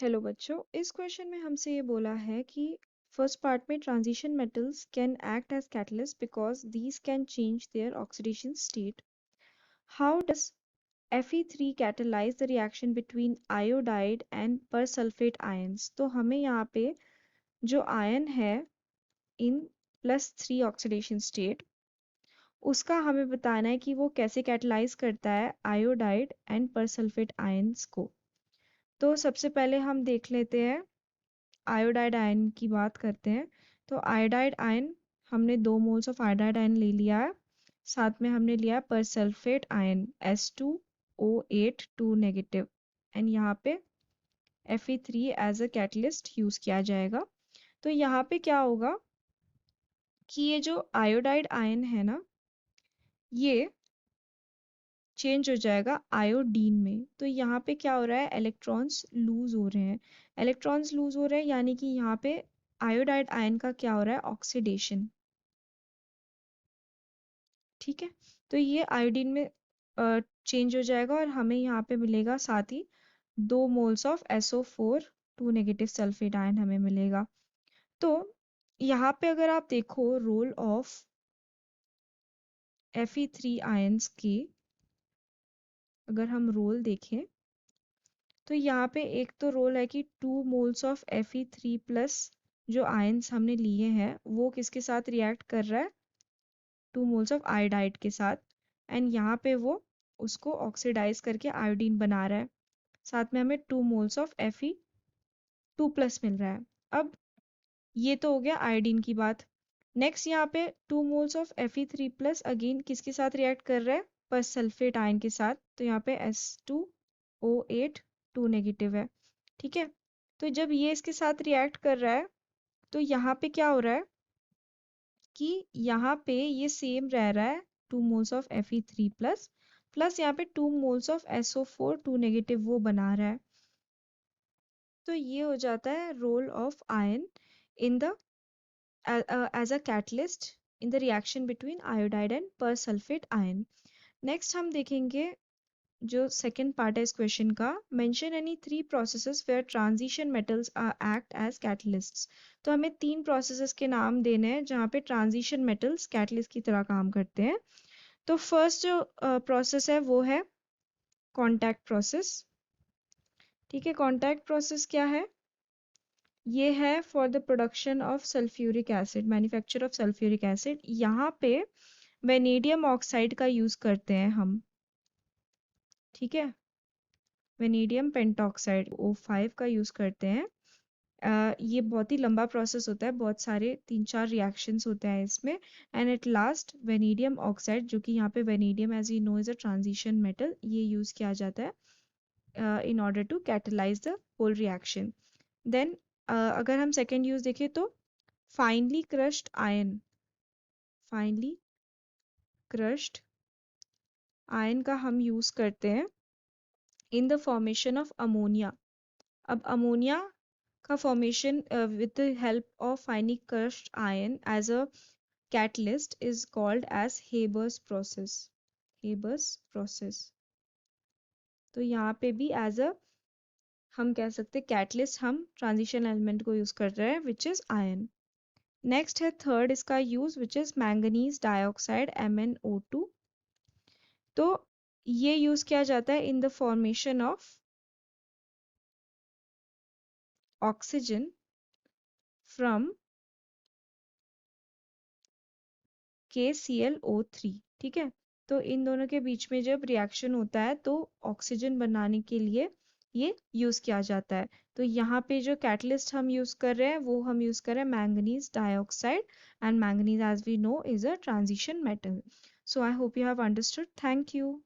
Hello बच्चों, इस question में हमसे ये बोला है कि फर्स्ट पार्ट में transition metals can act as catalyst because these can change their oxidation state. How does Fe3 catalyze the reaction between iodide and persulphate ions? तो हमें यहाँ पे जो आयन है इन +3 ऑक्सीडेशन स्टेट, उसका हमें बताना है कि वो कैसे कैटलाइज करता है आयोडाइड एंड परसल्फेट आयंस को. तो सबसे पहले हम देख लेते हैं, आयोडाइड आयन की बात करते हैं. तो आयोडाइड आयन, हमने 2 मोल्स ऑफ आयोडाइड आयन ले लिया है. साथ में हमने लिया परसल्फेट आयन S2O8 2 नेगेटिव, एंड यहाँ पे Fe3 as a catalyst use किया जाएगा. तो यहाँ पे क्या होगा कि ये जो आयोडाइड आयन है ना, ये चेंज हो जाएगा आयोडीन में. तो यहाँ पे क्या हो रहा है, इलेक्ट्रॉन्स लूज हो रहे हैं. इलेक्ट्रॉन्स लूज हो रहे हैं यानी कि यहाँ पे आयोडाइड आयन का क्या हो रहा है, ऑक्सीडेशन. ठीक है, तो ये आयोडीन में चेंज हो जाएगा और हमें यहाँ पे मिलेगा साथ ही 2 moles of SO4 2 negative sulphate ion हमें मिलेगा. तो यहाँ पे अगर आप देखो रोल ऑफ Fe3 आयंस के, अगर हम रोल देखें तो यहाँ पे एक तो रोल है कि 2 मोल्स ऑफ Fe3 प्लस जो आयंस हमने लिए हैं वो किसके साथ रिएक्ट कर रहा है, 2 मोल्स ऑफ आयोडाइड के साथ, एंड यहाँ पे वो उसको ऑक्सीडाइज करके आयोडीन बना रहा है. साथ में हमें 2 मोल्स ऑफ Fe2 प्लस मिल रहा है. अब ये तो हो गया आयोडीन की बात. नेक्स्ट यहाँ पे 2 moles of Fe3 plus again किसके साथ रिएक्ट कर रहा है, परसल्फेट आयन के साथ. तो यहाँ पे S2O8 2 नेगेटिव है. ठीक है, तो जब ये इसके साथ रिएक्ट कर रहा है तो यहाँ पे क्या हो रहा है कि यहाँ पे ये सेम रह रहा है, 2 moles of Fe3 plus plus यहाँ पे 2 मोल्स ऑफ SO4 2 नेगेटिव वो बना रहा है. तो ये हो जाता है role of ion in the as a catalyst in the reaction between iodide and persulphate ion. Next हम देखेंगे जो सेकेंड पार्ट है इस क्वेश्चन का, mention any 3 processes where transition metals act as catalysts. तो हमें 3 प्रोसेसेस के नाम देने हैं जहाँ पे ट्रांजिशन मेटल्स कैटलिस्ट की तरह काम करते हैं. तो फर्स्ट जो प्रोसेस है वो है कॉन्टैक्ट प्रोसेस. ठीक है, कॉन्टैक्ट प्रोसेस क्या है, ये है for the production of sulphuric acid, manufacture of sulphuric acid. यहाँ पे वेनेडियम ऑक्साइड का यूज करते हैं हम. ठीक है, वेनेडियम पेंटॉक्साइड O5 का यूज करते हैं. ये बहुत ही लंबा प्रोसेस होता है, बहुत सारे 3-4 रिएक्शंस होते हैं इसमें, and at last vanadium oxide, जो कि यहाँ पे vanadium as you know is a transition metal, ये यूज किया जाता है in order to catalyse the whole reaction. Then अगर हम सेकेंड यूज देखें तो finely crushed iron, finely crushed iron का हम यूज करते हैं in the formation of ammonia. अब अमोनिया का formation with the help of finely crushed iron as a catalyst is called as Haber's process. Haber's process. तो यहाँ पे भी एज अ हम कह सकते हैं कैटलिस्ट हम ट्रांजिशन एलिमेंट को यूज कर रहे हैं विच इज आयन. नेक्स्ट है थर्ड इसका use which is manganese dioxide MnO2. तो ये यूज किया जाता है इन the formation of oxygen from KClO3. ठीक है, तो इन दोनों के बीच में जब रिएक्शन होता है तो ऑक्सीजन बनाने के लिए ये यूज किया जाता है. तो यहाँ पे जो कैटलिस्ट हम यूज कर रहे हैं वो हम यूज कर रहे हैं manganese dioxide, and manganese as we know is a transition metal. So I hope you have understood. Thank you.